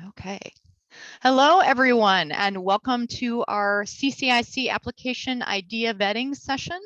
Okay. Hello, everyone, and welcome to our CCIC application idea vetting session.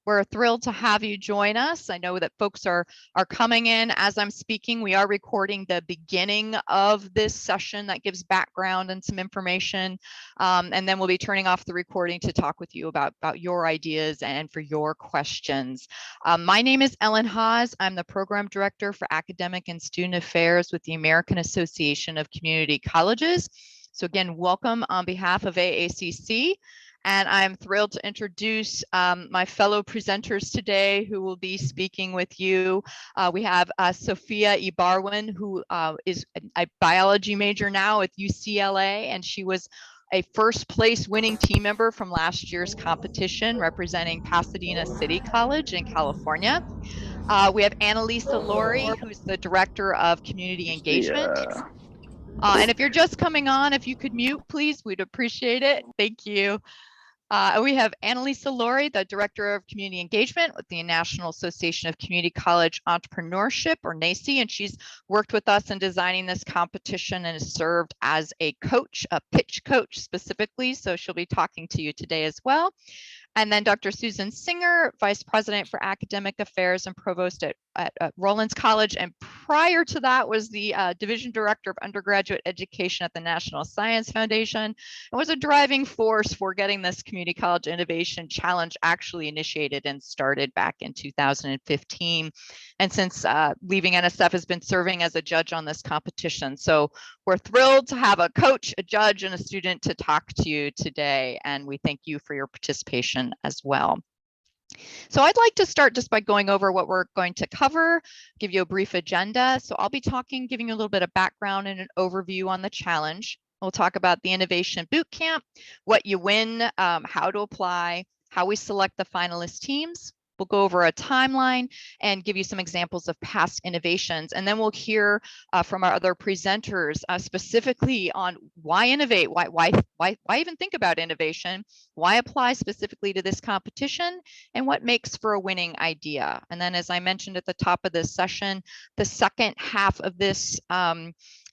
We're thrilled to have you join us. I know that folks are coming in as I'm speaking. We are recording the beginning of this session that gives background and some information. And then we'll be turning off the recording to talk with you about your ideas and for your questions. My name is Ellen Haas. I'm the Program Director for Academic and Student Affairs with the American Association of Community Colleges. So again, welcome on behalf of AACC. And I'm thrilled to introduce my fellow presenters today who will be speaking with you. We have Sophia Ibarwin, who is a biology major now at UCLA, and she was a first place winning team member from last year's competition representing Pasadena City College in California. We have Annalisa Laurie, who's the Director of Community Engagement. And if you're just coming on, if you could mute, please, we'd appreciate it. Thank you. We have Annalisa Laurie, the Director of Community Engagement with the National Association of Community College Entrepreneurship, or NACCE, and she's worked with us in designing this competition and has served as a coach, a pitch coach specifically, so she'll be talking to you today as well. And then Dr. Susan Singer, Vice President for Academic Affairs and Provost at Rollins College. And prior to that was the Division Director of Undergraduate Education at the National Science Foundation, and was a driving force for getting this Community College Innovation Challenge actually initiated and started back in 2015. And since leaving NSF, has been serving as a judge on this competition. So we're thrilled to have a coach, a judge, and a student to talk to you today. And we thank you for your participation as well. So I'd like to start just by going over what we're going to cover, give you a brief agenda. So I'll be giving you a little bit of background and an overview on the challenge. We'll talk about the Innovation Bootcamp, what you win, how to apply, how we select the finalist teams. We'll go over a timeline and give you some examples of past innovations. And then we'll hear from our other presenters specifically on why innovate, why even think about innovation, why apply specifically to this competition, and what makes for a winning idea. And then, as I mentioned at the top of this session, the second half of this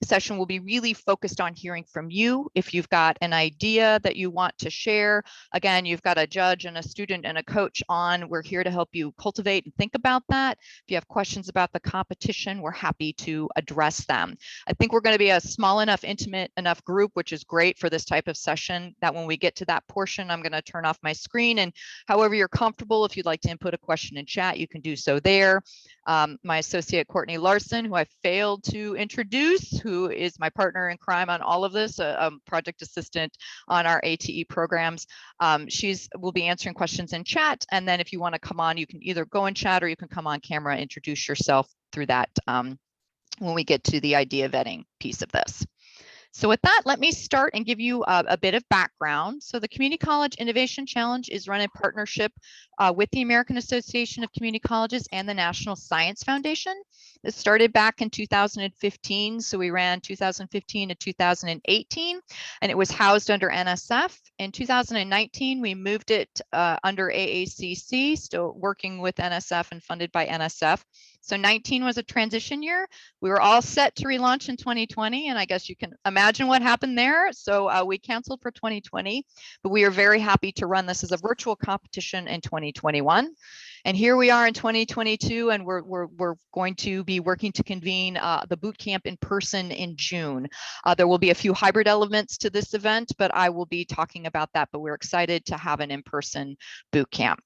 session will be really focused on hearing from you. If you've got an idea that you want to share, again, you've got a judge and a student and a coach on. We're here to help you cultivate and think about that. If you have questions about the competition, we're happy to address them. I think we're going to be a small enough, intimate enough group, which is great for this type of session, that when we get to that portion, I'm going to turn off my screen, and however you're comfortable, if you'd like to input a question in chat, you can do so there. My associate Courtney Larson, who I failed to introduce, who is my partner in crime on all of this, a project assistant on our ATE programs. Will be answering questions in chat, and then if you want to come on, you can either go in chat or you can come on camera, introduce yourself through that when we get to the idea vetting piece of this. So with that, let me start and give you a bit of background. So the Community College Innovation Challenge is run in partnership with the American Association of Community Colleges and the National Science Foundation. It started back in 2015, so we ran 2015 to 2018, and it was housed under NSF. In 2019, we moved it under AACC, still working with NSF and funded by NSF. So 19 was a transition year. We were all set to relaunch in 2020, and I guess you can imagine what happened there. So we canceled for 2020, but we are very happy to run this as a virtual competition in 2021. And here we are in 2022, and we're going to be working to convene the boot camp in person in June. There will be a few hybrid elements to this event, but I will be talking about that, but we're excited to have an in-person boot camp.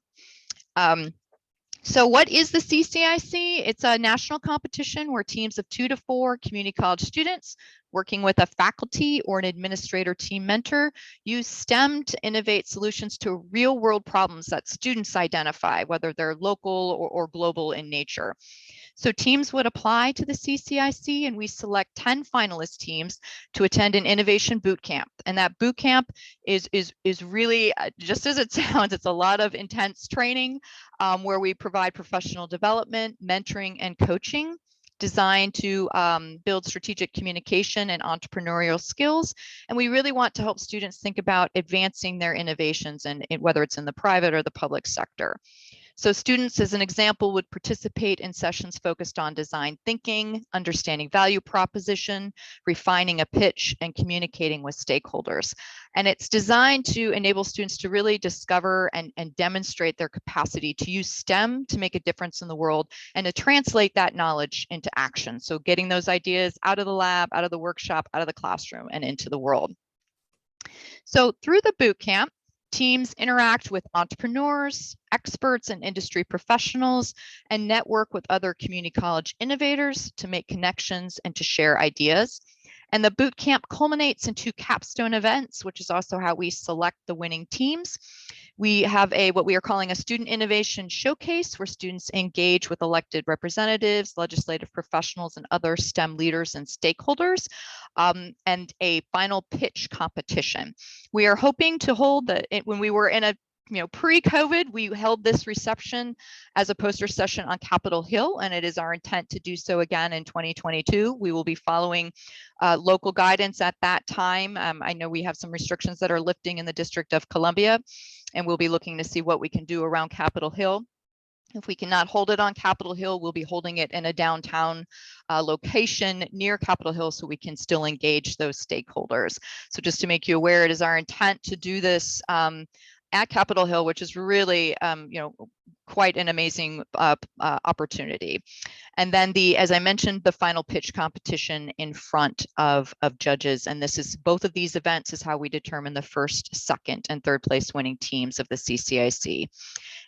So what is the CCIC? It's a national competition where teams of 2 to 4 community college students working with a faculty or an administrator team mentor use STEM to innovate solutions to real world problems that students identify, whether they're local or global in nature. So teams would apply to the CCIC, and we select 10 finalist teams to attend an innovation boot camp. And that boot camp is really, just as it sounds, it's a lot of intense training where we provide professional development, mentoring, and coaching designed to build strategic communication and entrepreneurial skills. And we really want to help students think about advancing their innovations, and whether it's in the private or the public sector. So students, as an example, would participate in sessions focused on design thinking, understanding value proposition, refining a pitch, and communicating with stakeholders. And it's designed to enable students to really discover and demonstrate their capacity to use STEM to make a difference in the world and to translate that knowledge into action. So getting those ideas out of the lab, out of the workshop, out of the classroom, and into the world. So through the boot camp, teams interact with entrepreneurs, experts, and industry professionals, and network with other community college innovators to make connections and to share ideas. And the boot camp culminates into capstone events, which is also how we select the winning teams. We have what we are calling a student innovation showcase, where students engage with elected representatives, legislative professionals, and other STEM leaders and stakeholders, and a final pitch competition. We are hoping to hold when we were in a pre-COVID, we held this reception as a poster session on Capitol Hill, and it is our intent to do so again in 2022. We will be following local guidance at that time. I know we have some restrictions that are lifting in the District of Columbia, and we'll be looking to see what we can do around Capitol Hill. If we cannot hold it on Capitol Hill, we'll be holding it in a downtown location near Capitol Hill so we can still engage those stakeholders. So just to make you aware, it is our intent to do this at Capitol Hill, which is really, quite an amazing opportunity. And then as I mentioned, the final pitch competition in front of judges. And both of these events is how we determine the first, second, and third place winning teams of the CCIC.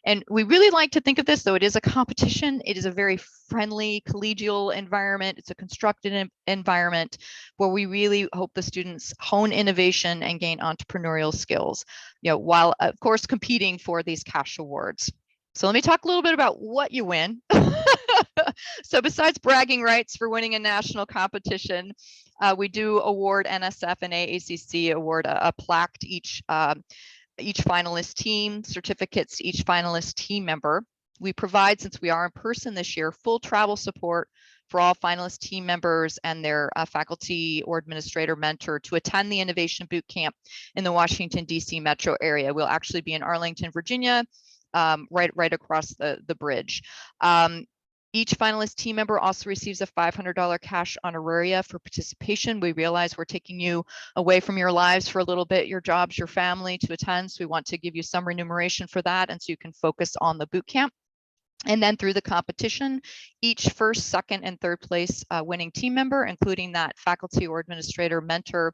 And we really like to think of this, though it is a competition, it is a very friendly, collegial environment. It's a constructed environment where we really hope the students hone innovation and gain entrepreneurial skills, while of course competing for these cash awards. So let me talk a little bit about what you win. So besides bragging rights for winning a national competition, we do award NSF and AACC award a plaque to each finalist team, certificates to each finalist team member. We provide, since we are in person this year, full travel support for all finalist team members and their faculty or administrator mentor to attend the Innovation Boot Camp in the Washington, D.C. metro area. We'll actually be in Arlington, Virginia, right across the bridge. Each finalist team member also receives a $500 cash honoraria for participation. We realize we're taking you away from your lives for a little bit, your jobs, your family, to attend. So we want to give you some remuneration for that, and so you can focus on the boot camp. And then through the competition, each first, second, and third place winning team member, including that faculty or administrator mentor,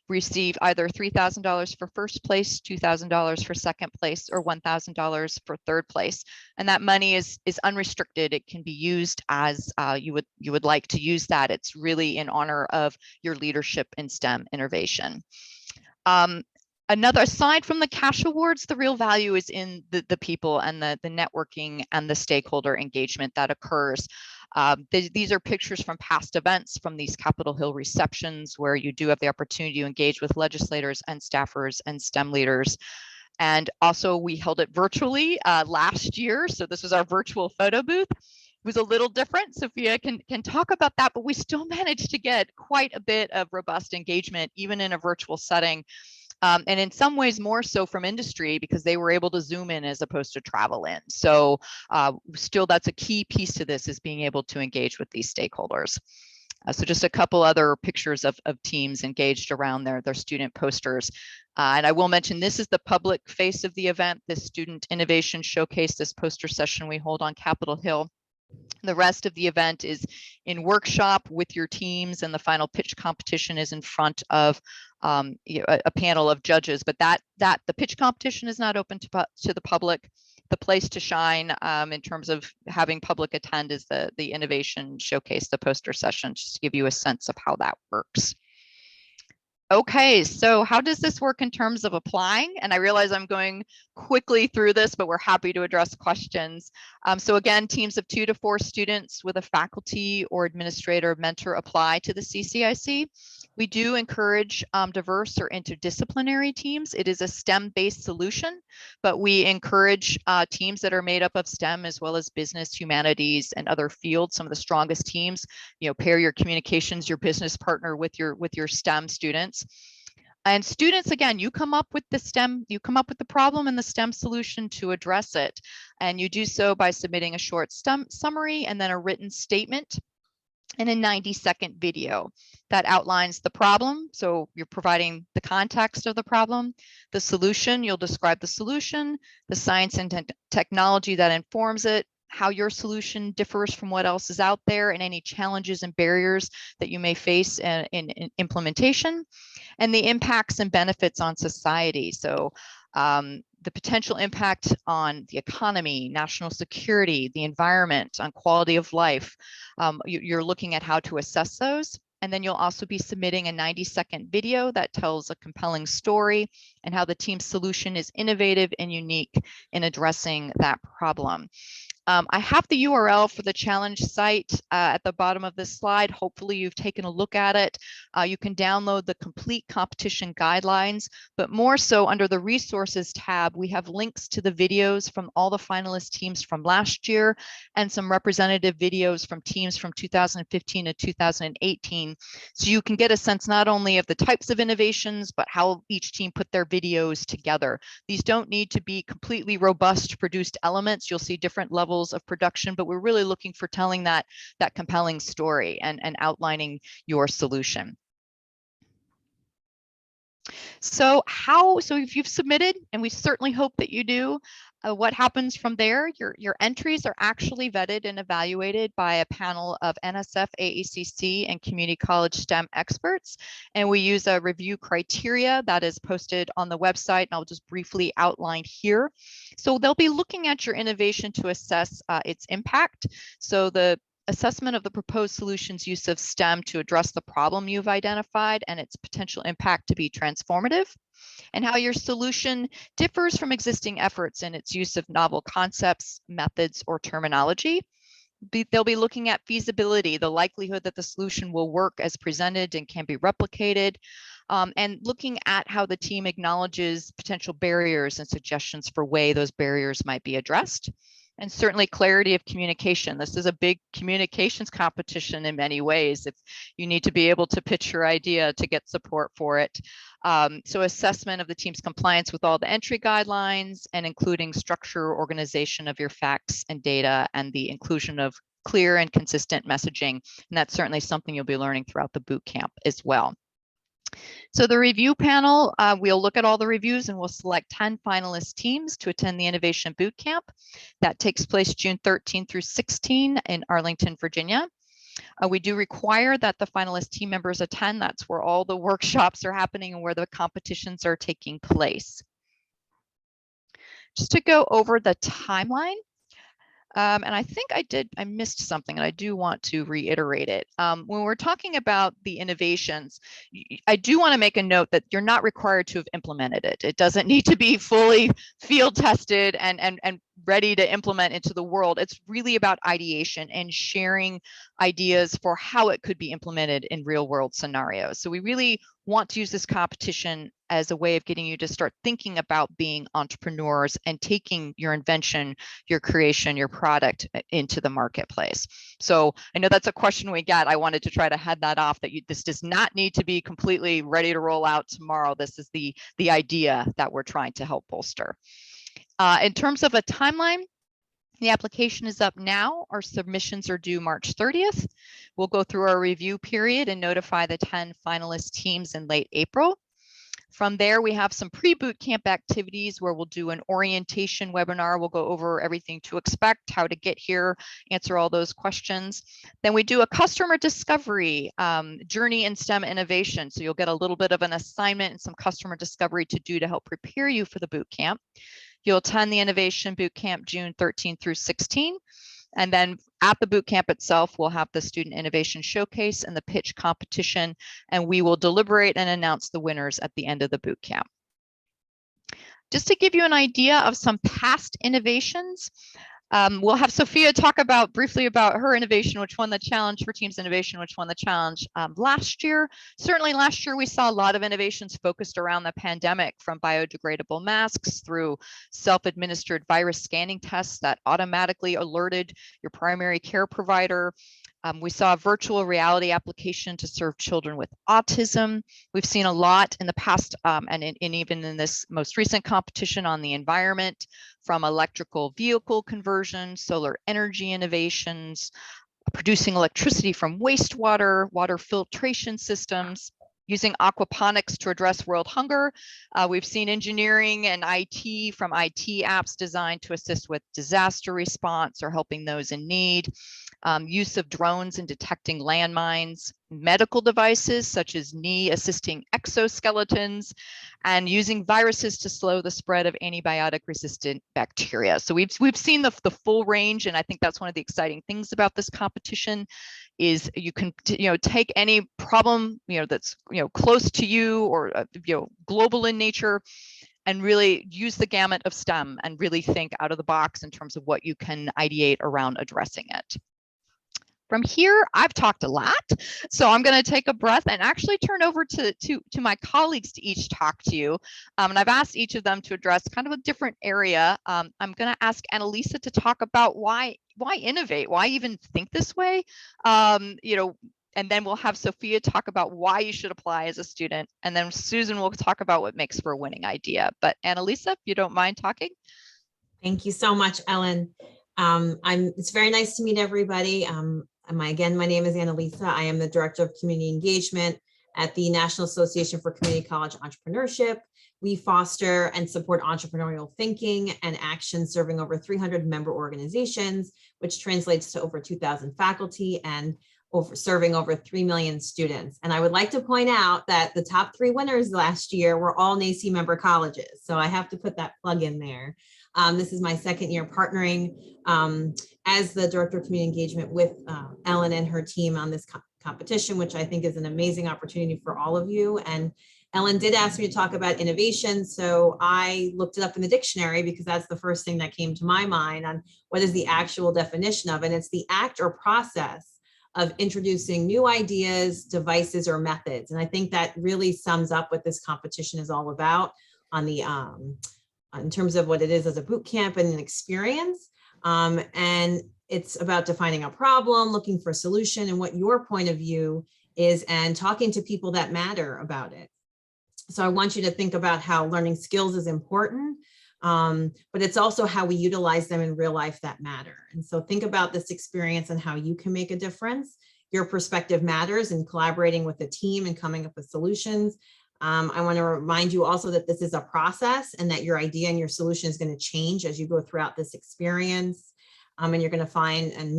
receive either $3,000 for first place, $2,000 for second place, or $1,000 for third place. And that money is unrestricted. It can be used as you would like to use that. It's really in honor of your leadership in STEM innovation. Aside from the cash awards, the real value is in the people and the networking and the stakeholder engagement that occurs. These are pictures from past events from these Capitol Hill receptions, where you do have the opportunity to engage with legislators and staffers and STEM leaders. And also we held it virtually last year. So this was our virtual photo booth. It was a little different. Sophia can talk about that, but we still managed to get quite a bit of robust engagement, even in a virtual setting. And in some ways more so from industry, because they were able to Zoom in as opposed to travel in. So still, that's a key piece to this, is being able to engage with these stakeholders. So just a couple other pictures of teams engaged around their student posters. And I will mention, this is the public face of the event, this Student Innovation Showcase, this poster session we hold on Capitol Hill. The rest of the event is in workshop with your teams, and the final pitch competition is in front of a panel of judges. But the pitch competition is not open to the public. The place to shine in terms of having public attend is the innovation showcase, the poster session, just to give you a sense of how that works. Okay, so how does this work in terms of applying? And I realize I'm going quickly through this, but we're happy to address questions. So again, teams of 2 to 4 students with a faculty or administrator mentor apply to the CCIC. We do encourage diverse or interdisciplinary teams. It is a STEM-based solution, but we encourage teams that are made up of STEM as well as business, humanities, and other fields. Some of the strongest teams, pair your communications, your business partner with your STEM students. And students, again, you come up with the problem and the STEM solution to address it. And you do so by submitting a short STEM summary and then a written statement and a 90-second video that outlines the problem. So you're providing the context of the problem, the solution, you'll describe the solution, the science and technology that informs it, how your solution differs from what else is out there, and any challenges and barriers that you may face in implementation, and the impacts and benefits on society. So the potential impact on the economy, national security, the environment, on quality of life. You're looking at how to assess those. And then you'll also be submitting a 90-second video that tells a compelling story and how the team's solution is innovative and unique in addressing that problem. I have the URL for the challenge site at the bottom of this slide. Hopefully you've taken a look at it. You can download the complete competition guidelines, but more so under the resources tab, we have links to the videos from all the finalist teams from last year and some representative videos from teams from 2015 to 2018. So you can get a sense not only of the types of innovations, but how each team put their videos together. These don't need to be completely robust produced elements. You'll see different levels of production, but we're really looking for telling that compelling story and outlining your solution. So if you've submitted, and we certainly hope that you do, what happens from there? Your entries are actually vetted and evaluated by a panel of NSF, AACC, and community college STEM experts. And we use a review criteria that is posted on the website, and I'll just briefly outline here. So they'll be looking at your innovation to assess its impact. So the assessment of the proposed solution's use of STEM to address the problem you've identified and its potential impact to be transformative, and how your solution differs from existing efforts in its use of novel concepts, methods, or terminology. They'll be looking at feasibility, the likelihood that the solution will work as presented and can be replicated, and looking at how the team acknowledges potential barriers and suggestions for way those barriers might be addressed. And certainly clarity of communication. This is a big communications competition in many ways. If you need to be able to pitch your idea to get support for it. So assessment of the team's compliance with all the entry guidelines, and including structure, organization of your facts and data, and the inclusion of clear and consistent messaging. And that's certainly something you'll be learning throughout the boot camp as well. So the review panel, we'll look at all the reviews and we'll select 10 finalist teams to attend the Innovation Bootcamp. That takes place June 13 through 16 in Arlington, Virginia. We do require that the finalist team members attend. That's where all the workshops are happening and where the competitions are taking place. Just to go over the timeline. And I think I missed something, and I do want to reiterate it. When we're talking about the innovations, I do want to make a note that you're not required to have implemented it. It doesn't need to be fully field tested and ready to implement into the world. It's really about ideation and sharing ideas for how it could be implemented in real world scenarios. So we really want to use this competition as a way of getting you to start thinking about being entrepreneurs and taking your invention, your creation, your product into the marketplace. So I know that's a question we get. I wanted to try to head that off, that this does not need to be completely ready to roll out tomorrow. This is the idea that we're trying to help bolster. In terms of a timeline, the application is up now. Our submissions are due March 30th. We'll go through our review period and notify the 10 finalist teams in late April. From there, we have some pre-boot camp activities where we'll do an orientation webinar. We'll go over everything to expect, how to get here, answer all those questions. Then we do a customer discovery journey in STEM innovation. So you'll get a little bit of an assignment and some customer discovery to do to help prepare you for the boot camp. You'll attend the Innovation Bootcamp June 13 through 16. And then at the bootcamp itself, we'll have the Student Innovation Showcase and the pitch competition, and we will deliberate and announce the winners at the end of the bootcamp. Just to give you an idea of some past innovations, we'll have Sophia talk briefly about her innovation, which won the challenge, her team's innovation, which won the challenge last year. Certainly last year, we saw a lot of innovations focused around the pandemic, from biodegradable masks through self-administered virus scanning tests that automatically alerted your primary care provider, We saw a virtual reality application to serve children with autism. We've seen a lot in the past and even in this most recent competition on the environment, from electrical vehicle conversion, solar energy innovations, producing electricity from wastewater, water filtration systems, using aquaponics to address world hunger. We've seen engineering and IT, from IT apps designed to assist with disaster response or helping those in need. Use of drones in detecting landmines, medical devices such as knee assisting exoskeletons, and using viruses to slow the spread of antibiotic resistant bacteria. So we've seen the full range, and I think that's one of the exciting things about this competition is you can take any problem that's close to you or global in nature, and really use the gamut of STEM and really think out of the box in terms of what you can ideate around addressing it. From here, I've talked a lot, so I'm going to take a breath and actually turn over to my colleagues to each talk to you. And I've asked each of them to address kind of a different area. I'm going to ask Annalisa to talk about why innovate, why even think this way, and then we'll have Sophia talk about why you should apply as a student, and then Susan will talk about what makes for a winning idea. But Annalisa, if you don't mind talking. Thank you so much, Ellen. It's very nice to meet everybody. My name is Annalisa. I am the Director of Community Engagement at the National Association for Community College Entrepreneurship. We foster and support entrepreneurial thinking and action, serving over 300 member organizations, which translates to over 2,000 faculty and serving over 3 million students. And I would like to point out that the top 3 winners last year were all NACE member colleges. So I have to put that plug in there. This is my second year partnering as the Director of Community Engagement with Ellen and her team on this competition, which I think is an amazing opportunity for all of you. And Ellen did ask me to talk about innovation, so I looked it up in the dictionary because that's the first thing that came to my mind on what is the actual definition of it. And it's the act or process of introducing new ideas, devices, or methods. And I think that really sums up what this competition is all about on the in terms of what it is as a boot camp and an experience. And it's about defining a problem, looking for a solution, and what your point of view is, and talking to people that matter about it. So I want you to think about how learning skills is important, but it's also how we utilize them in real life that matter. And so think about this experience and how you can make a difference. Your perspective matters in collaborating with the team and coming up with solutions. I want to remind you also that this is a process and that your idea and your solution is going to change as you go throughout this experience. And you're going to find and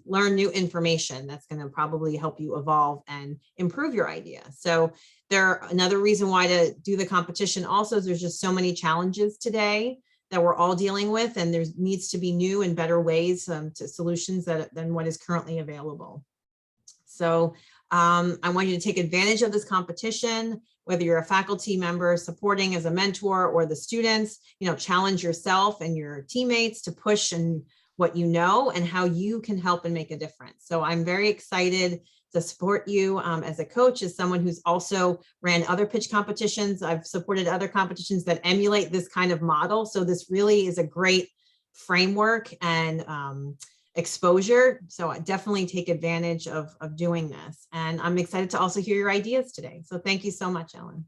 learn new information that's going to probably help you evolve and improve your idea. So another reason why to do the competition also is there's just so many challenges today that we're all dealing with, and there needs to be new and better ways to solutions than what is currently available. So I want you to take advantage of this competition, whether you're a faculty member supporting as a mentor or the students, challenge yourself and your teammates to push and what you know and how you can help and make a difference. So I'm very excited to support you as a coach, as someone who's also ran other pitch competitions. I've supported other competitions that emulate this kind of model. So this really is a great framework and exposure. So I definitely take advantage of doing this. And I'm excited to also hear your ideas today. So thank you so much, Ellen.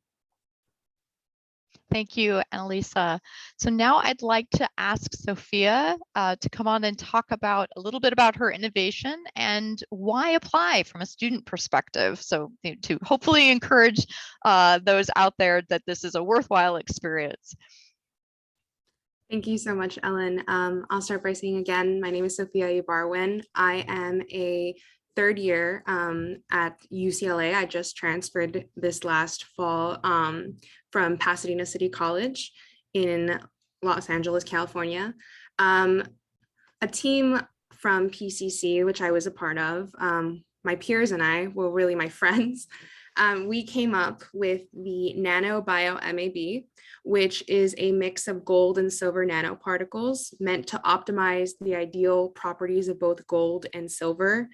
Thank you, Annalisa. So now I'd like to ask Sophia to come on and talk about a little bit about her innovation and why apply from a student perspective. So to hopefully encourage those out there that this is a worthwhile experience. Thank you so much, Ellen. I'll start by saying again, my name is Sophia Ibarwin. I am a third year at UCLA. I just transferred this last fall from Pasadena City College in Los Angeles, California. A team from PCC, which I was a part of, my peers and I were really my friends. We came up with the Nano Bio MAB, which is a mix of gold and silver nanoparticles meant to optimize the ideal properties of both gold and silver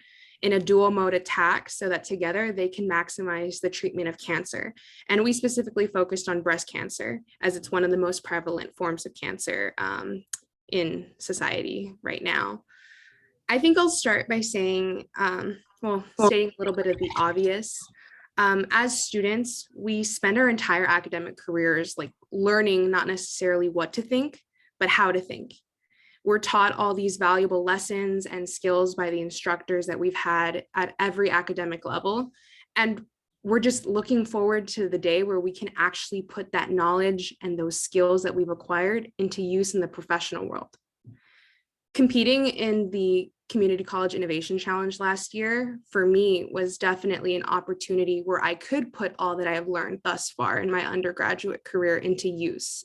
in a dual mode attack so that together they can maximize the treatment of cancer. And we specifically focused on breast cancer as it's one of the most prevalent forms of cancer in society right now. I think I'll start by saying, stating a little bit of the obvious. As students, we spend our entire academic careers like learning not necessarily what to think, but how to think. We're taught all these valuable lessons and skills by the instructors that we've had at every academic level. And we're just looking forward to the day where we can actually put that knowledge and those skills that we've acquired into use in the professional world. Competing in the Community College Innovation Challenge last year, for me, was definitely an opportunity where I could put all that I have learned thus far in my undergraduate career into use.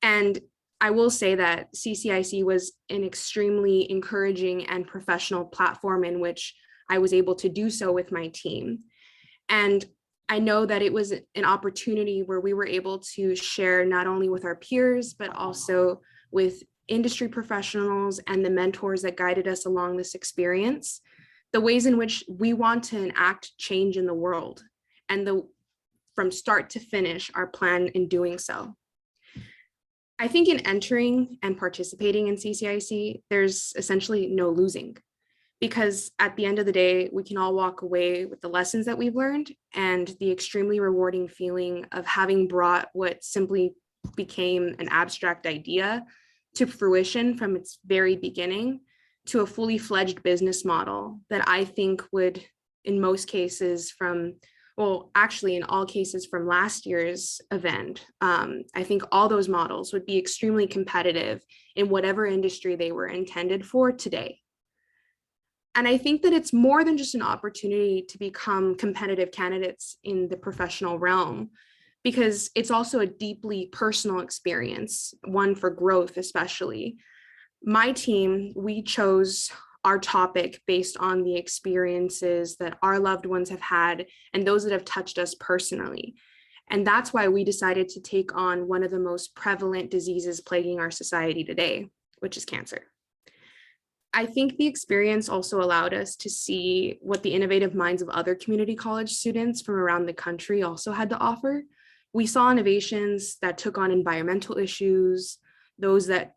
And I will say that CCIC was an extremely encouraging and professional platform in which I was able to do so with my team. And I know that it was an opportunity where we were able to share not only with our peers, but also with industry professionals and the mentors that guided us along this experience, the ways in which we want to enact change in the world, and from start to finish, our plan in doing so. I think in entering and participating in CCIC, there's essentially no losing, because at the end of the day, we can all walk away with the lessons that we've learned and the extremely rewarding feeling of having brought what simply became an abstract idea to fruition from its very beginning to a fully fledged business model that I think would, in most cases actually in all cases from last year's event, I think all those models would be extremely competitive in whatever industry they were intended for today. And I think that it's more than just an opportunity to become competitive candidates in the professional realm, because it's also a deeply personal experience, one for growth especially. My team, we chose our topic based on the experiences that our loved ones have had and those that have touched us personally. And that's why we decided to take on one of the most prevalent diseases plaguing our society today, which is cancer. I think the experience also allowed us to see what the innovative minds of other community college students from around the country also had to offer. We saw innovations that took on environmental issues, those that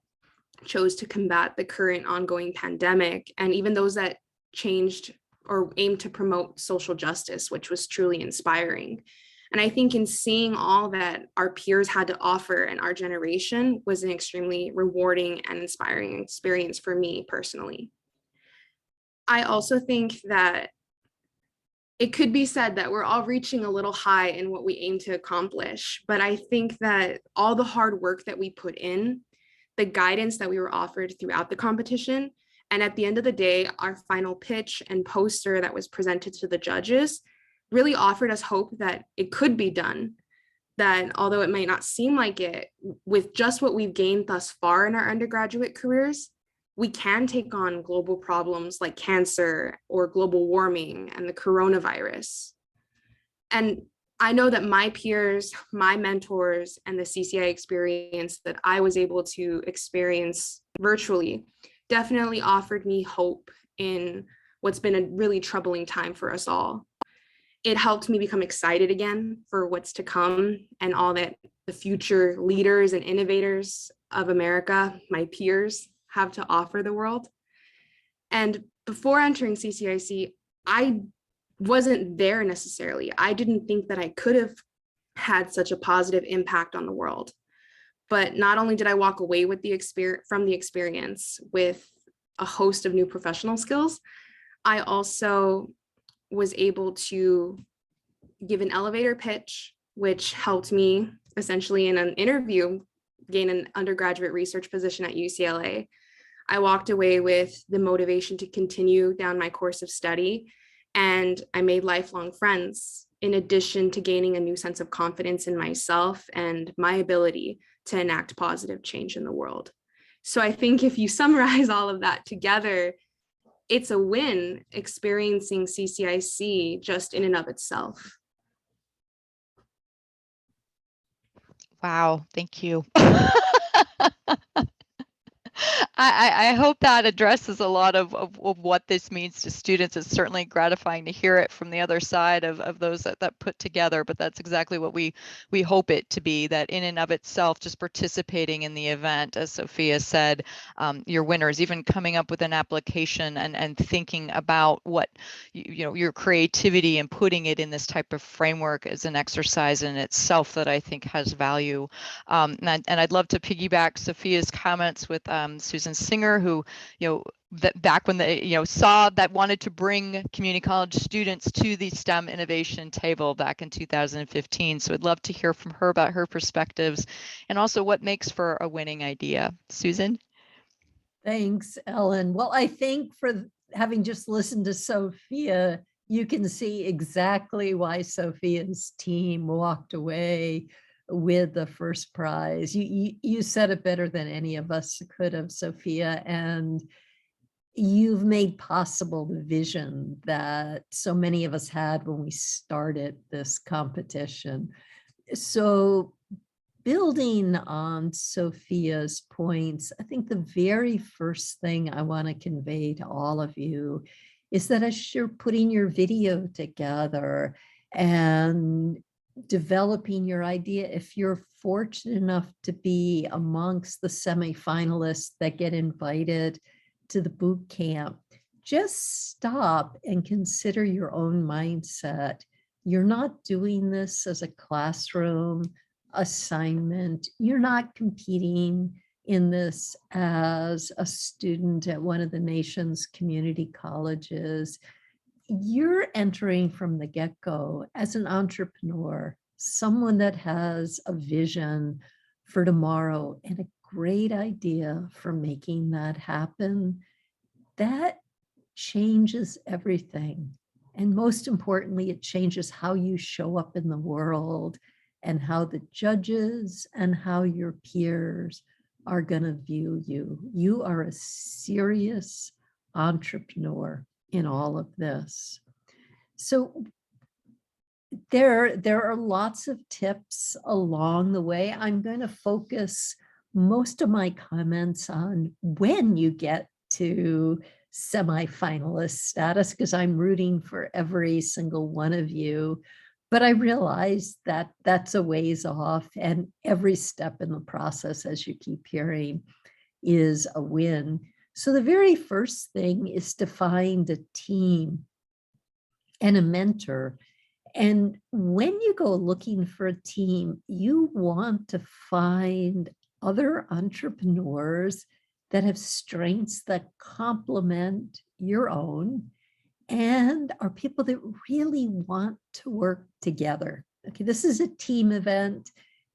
chose to combat the current ongoing pandemic, and even those that changed or aimed to promote social justice, which was truly inspiring. And I think in seeing all that our peers had to offer and our generation was an extremely rewarding and inspiring experience for me personally. I also think that it could be said that we're all reaching a little high in what we aim to accomplish, but I think that all the hard work that we put in, the guidance that we were offered throughout the competition, and at the end of the day, our final pitch and poster that was presented to the judges really offered us hope that it could be done, that although it might not seem like it, with just what we've gained thus far in our undergraduate careers, we can take on global problems like cancer or global warming and the coronavirus. And I know that my peers, my mentors, and the CCI experience that I was able to experience virtually definitely offered me hope in what's been a really troubling time for us all. It helped me become excited again for what's to come and all that the future leaders and innovators of America, my peers, have to offer the world. And before entering CCIC, I wasn't there necessarily. I didn't think that I could have had such a positive impact on the world. But not only did I walk away with from the experience with a host of new professional skills, I also was able to give an elevator pitch, which helped me essentially in an interview gain an undergraduate research position at UCLA. I walked away with the motivation to continue down my course of study, and I made lifelong friends, in addition to gaining a new sense of confidence in myself and my ability to enact positive change in the world. So I think if you summarize all of that together, it's a win experiencing CCIC just in and of itself. Wow, thank you. I hope that addresses a lot of what this means to students. It's certainly gratifying to hear it from the other side of those that put together, but that's exactly what we hope it to be, that in and of itself, just participating in the event, as Sophia said, your winners, even coming up with an application and thinking about what, your creativity and putting it in this type of framework is an exercise in itself that I think has value. And I'd love to piggyback Sophia's comments with Susan Singer, who, that back when they, saw that wanted to bring community college students to the STEM innovation table back in 2015. So I'd love to hear from her about her perspectives and also what makes for a winning idea. Susan? Thanks, Ellen. Well, I think for having just listened to Sophia, you can see exactly why Sophia's team walked away with the first prize. You said it better than any of us could have, Sophia, and you've made possible the vision that so many of us had when we started this competition. So building on Sophia's points, I think the very first thing I want to convey to all of you is that as you're putting your video together and developing your idea, if you're fortunate enough to be amongst the semifinalists that get invited to the boot camp, just stop and consider your own mindset. You're not doing this as a classroom assignment. You're not competing in this as a student at one of the nation's community colleges. You're entering from the get-go as an entrepreneur, someone that has a vision for tomorrow and a great idea for making that happen. That changes everything. And most importantly, it changes how you show up in the world and how the judges and how your peers are going to view you. You are a serious entrepreneur in all of this. So there are lots of tips along the way. I'm going to focus most of my comments on when you get to semifinalist status, because I'm rooting for every single one of you. But I realize that that's a ways off, and every step in the process, as you keep hearing, is a win. So the very first thing is to find a team and a mentor. And when you go looking for a team, you want to find other entrepreneurs that have strengths that complement your own and are people that really want to work together. Okay, this is a team event.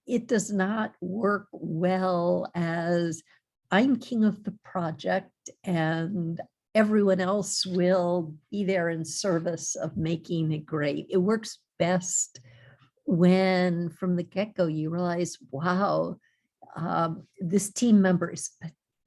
It does not work well as I'm king of the project and everyone else will be there in service of making it great. It works best when from the get-go you realize, wow, this team member is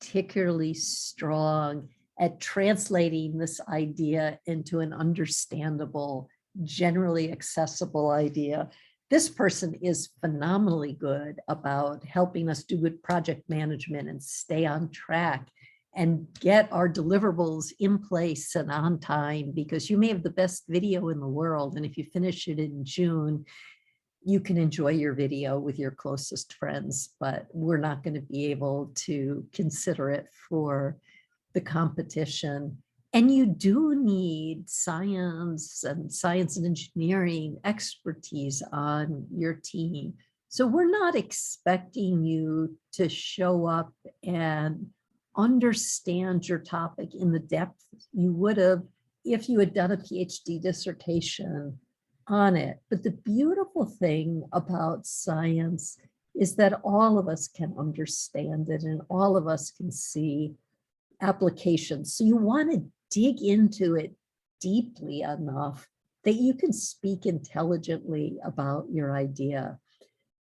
particularly strong at translating this idea into an understandable, generally accessible idea. This person is phenomenally good about helping us do good project management and stay on track and get our deliverables in place and on time, because you may have the best video in the world, and if you finish it in June, you can enjoy your video with your closest friends, but we're not going to be able to consider it for the competition. And you do need science and engineering expertise on your team. So we're not expecting you to show up and understand your topic in the depth you would have if you had done a PhD dissertation on it. But the beautiful thing about science is that all of us can understand it and all of us can see applications. So you want to dig into it deeply enough that you can speak intelligently about your idea.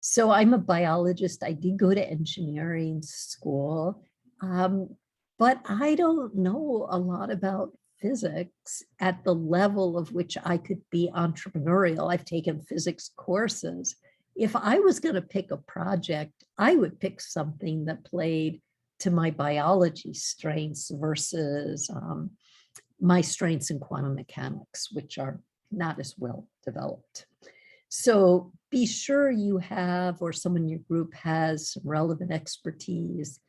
So I'm a biologist. I did go to engineering school, but I don't know a lot about physics at the level of which I could be entrepreneurial. I've taken physics courses. If I was going to pick a project, I would pick something that played to my biology strengths versus my strengths in quantum mechanics, which are not as well developed. So be sure you have, or someone in your group has, relevant expertise,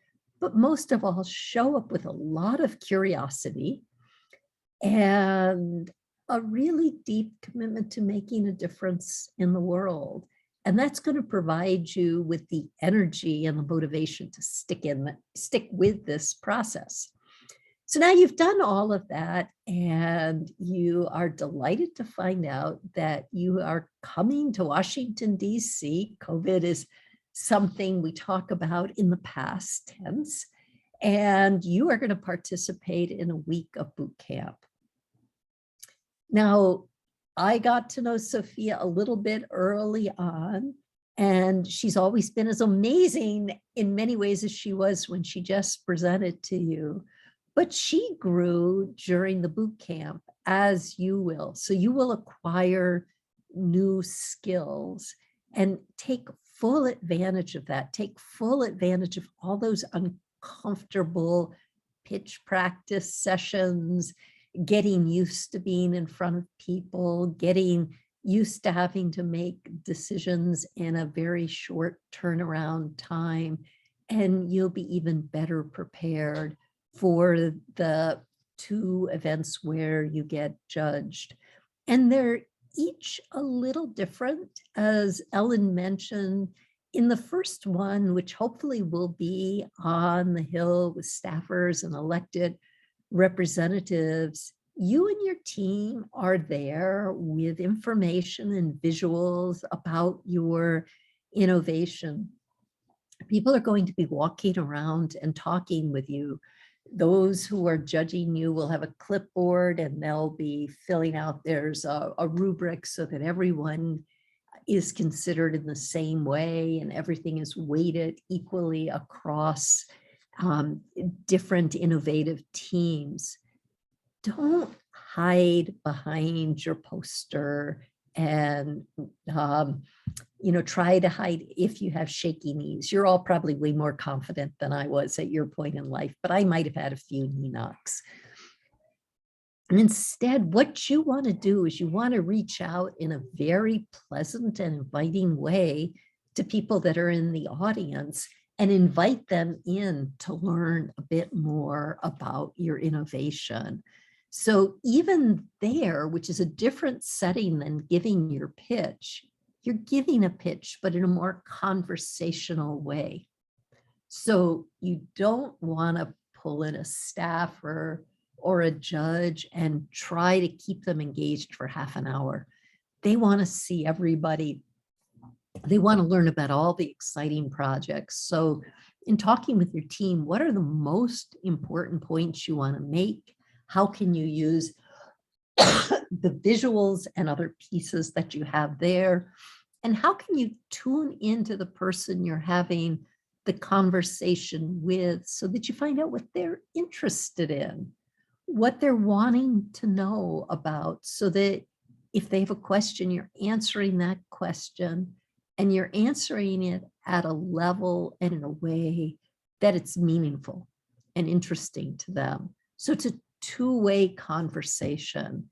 but most of all, show up with a lot of curiosity and a really deep commitment to making a difference in the world. And that's going to provide you with the energy and the motivation to stick with this process. So now you've done all of that and you are delighted to find out that you are coming to Washington, D.C. COVID is something we talk about in the past tense, and you are going to participate in a week of boot camp. Now, I got to know Sophia a little bit early on, and she's always been as amazing in many ways as she was when she just presented to you. But she grew during the boot camp, as you will. So you will acquire new skills and take full advantage of that. Take full advantage of all those uncomfortable pitch practice sessions, getting used to being in front of people, getting used to having to make decisions in a very short turnaround time. And you'll be even better prepared for the 2 events where you get judged. And they're each a little different, as Ellen mentioned. In the first one, which hopefully will be on the Hill with staffers and elected representatives, you and your team are there with information and visuals about your innovation. People are going to be walking around and talking with you. Those who are judging you will have a clipboard and they'll be filling out, there's a rubric so that everyone is considered in the same way and everything is weighted equally across different innovative teams. Don't hide behind your poster and try to hide if you have shaky knees. You're all probably way more confident than I was at your point in life, but I might have had a few knee knocks. And instead, what you want to do is you want to reach out in a very pleasant and inviting way to people that are in the audience and invite them in to learn a bit more about your innovation. So even there, which is a different setting than giving your pitch, you're giving a pitch, but in a more conversational way. So you don't want to pull in a staffer or a judge and try to keep them engaged for half an hour. They want to see everybody. They want to learn about all the exciting projects. So in talking with your team, what are the most important points you want to make? How can you use the visuals and other pieces that you have there? And how can you tune into the person you're having the conversation with so that you find out what they're interested in, what they're wanting to know about, so that if they have a question, you're answering that question and you're answering it at a level and in a way that it's meaningful and interesting to them. So it's a two-way conversation.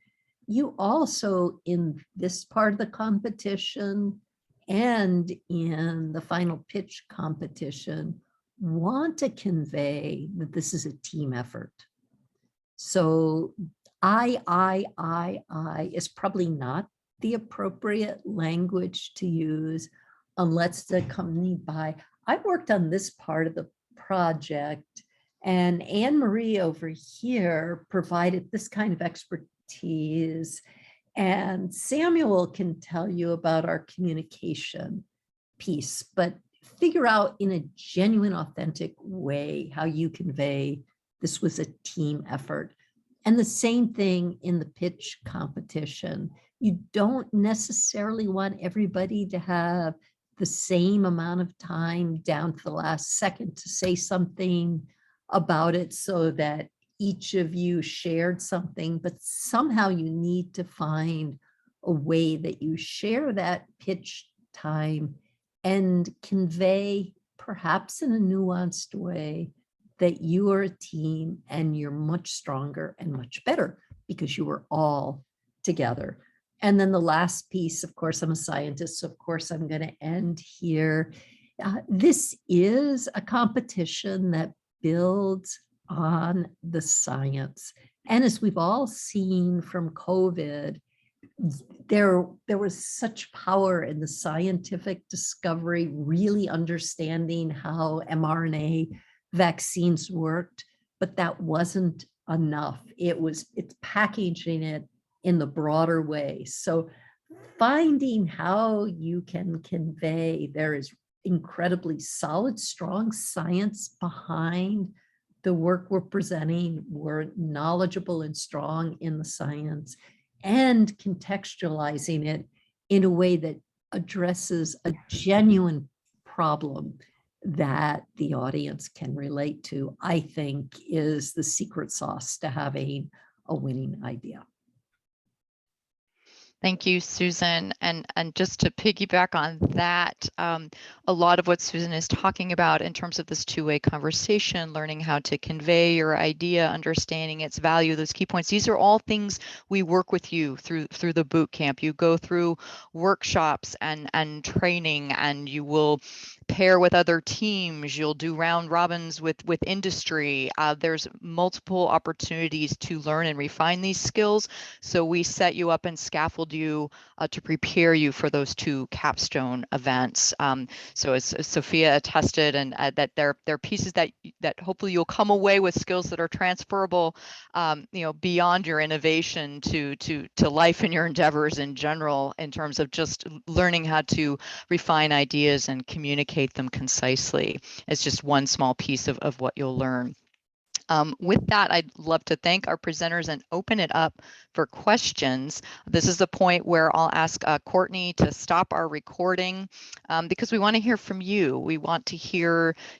You also, in this part of the competition and in the final pitch competition, want to convey that this is a team effort. So I is probably not the appropriate language to use unless it's accompanied by, I've worked on this part of the project and Anne Marie over here provided this kind of expertise. And Samuel can tell you about our communication piece, but figure out in a genuine, authentic way how you convey this was a team effort. And the same thing in the pitch competition. You don't necessarily want everybody to have the same amount of time down to the last second to say something about it so that each of you shared something, but somehow you need to find a way that you share that pitch time and convey, perhaps in a nuanced way, that you are a team and you're much stronger and much better because you were all together. And then the last piece, of course, I'm a scientist, so of course I'm going to end here. This is a competition that builds on the science. And as we've all seen from COVID, there was such power in the scientific discovery, really understanding how mRNA vaccines worked, but that wasn't enough. It's packaging it in the broader way. So finding how you can convey there is incredibly solid, strong science behind the work we're presenting. We're knowledgeable and strong in the science, and contextualizing it in a way that addresses a genuine problem that the audience can relate to, I think is the secret sauce to having a winning idea. Thank you, Susan. And just to piggyback on that, a lot of what Susan is talking about in terms of this two-way conversation, learning how to convey your idea, understanding its value, those key points, these are all things we work with you through the boot camp. You go through workshops and training, and you will pair with other teams. You'll do round robins with industry. There's multiple opportunities to learn and refine these skills. So we set you up and scaffold you to prepare you for those two capstone events. So as Sophia attested, and that they're pieces that hopefully you'll come away with skills that are transferable, beyond your innovation to life and your endeavors in general, in terms of just learning how to refine ideas and communicate them concisely. It's just one small piece of what you'll learn. With that, I'd love to thank our presenters and open it up for questions. This is the point where I'll ask Courtney to stop our recording, because we want to hear from you. We want to hear